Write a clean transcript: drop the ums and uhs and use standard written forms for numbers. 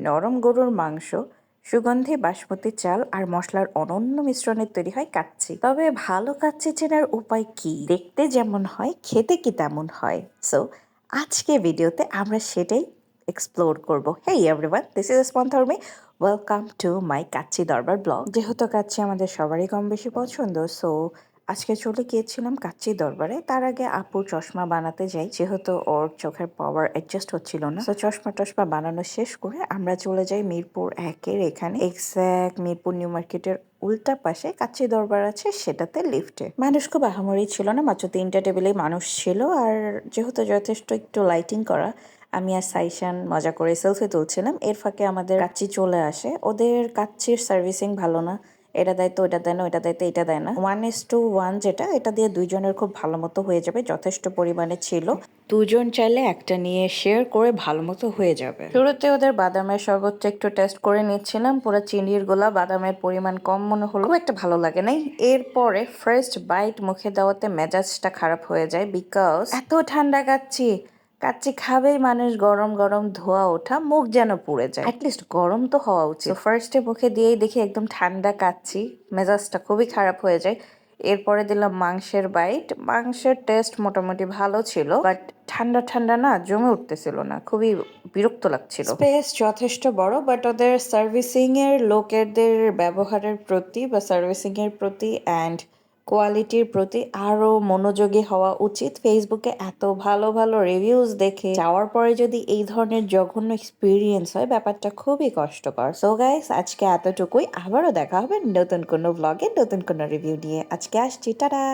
নরম গরুর মাংস, সুগন্ধি বাসমতি চাল আর মশলার অনন্য মিশ্রণে তৈরি হয় কাচ্চি। তবে ভালো কাচ্চি চেনার উপায় কি? দেখতে যেমন হয় খেতে কি তেমন হয়? সো আজকে ভিডিওতে আমরা সেটাই এক্সপ্লোর করব। হেই এভরিওয়ান, দিস ইজ স্পন্থর্মি। Welcome to my Kacchi Darbar blog. যেহেতু কাচ্চি আমাদের সবারই কম বেশি পছন্দ, সো আজকে চলে গিয়েছিলাম কাচ্চি দরবারে। তার আগে আপু চশমা বানাতে যাই, যেহেতু ওর চোখের পাওয়ার অ্যাডজাস্ট হচ্ছিল না। তো চশমা টশমা বানানো শেষ করে আমরা চলে যাই মিরপুর 1-এর এখানে, এক্স্যাক্ট মিরপুর নিউ মার্কেটের উল্টা পাশে কাচ্চি দরবার আছে, সেটাতে লিফটে। মানুষ খুব আহামরি ছিল না, মাত্র 3টা টেবিলেই মানুষ ছিল। আর যেহেতু যথেষ্ট একটু লাইটিং করা, আমি আর সাইশান মজা করে সেলফি তুলছিলাম। এর ফাঁকে আমাদের কাচ্চি চলে আসে। ওদের কাচ্চির সার্ভিসিং ভালো না, এটা দেয় তো ওটা দেয় না, ওটা দেয় তো এটা দেয় না। 1:1 যেটা, এটা দিয়ে দুইজনের খুব ভালো মতো হয়ে যাবে, যথেষ্ট পরিমাণে ছিল। দুজন চাইলে একটা নিয়ে শেয়ার করে ভালো মতো হয়ে যাবে। শুরুতে ওদের বাদামের শরবতটা একটু টেস্ট করে নিচ্ছিলাম। পুরো চিনির গোলা, বাদামের পরিমাণ কম মনে হলো, খুব একটা ভালো লাগে নাই। এরপরে ফার্স্ট বাইট মুখে দেওয়াতে মেজাজটা খারাপ হয়ে যায়, বিকজ এত ঠান্ডা কাচ্চি। কাচ্চি খাবেই মানুষ, গরম গরম ধোয়া ওঠা, মুখ যেন পুড়ে যায়। অ্যাটলিস্ট গরম তো হওয়া উচিত। ফার্স্টে মুখে দিয়েই দেখি একদম ঠান্ডা কাচ্চি, মেজাজটা খুবই খারাপ হয়ে যায়। এরপরে দিলাম মাংসের বাইট। মাংসের টেস্ট মোটামুটি ভালো ছিল, বাট ঠান্ডা ঠান্ডা না, জমে উঠতেছিল না, খুবই বিরক্ত লাগছিল। স্পেস যথেষ্ট বড়, বাট ওদের সার্ভিসিং এর লোকেদের ব্যবহারের প্রতি বা সার্ভিসিং এর প্রতি অ্যান্ড কোয়ালিটির প্রতি আরো মনোযোগী হওয়া উচিত। ফেসবুকে এত ভালো ভালো রিভিউজ দেখে যাওয়ার পরে যদি এই ধরনের জঘন্য এক্সপিরিয়েন্স হয়, ব্যাপারটা খুবই কষ্টকর। সো গাইস, আজকে এতটুকুই। আবারও দেখা হবে নতুন কোনো ব্লগে, নতুন কোনো রিভিউ নিয়ে। আজকে আসছি, টাটা।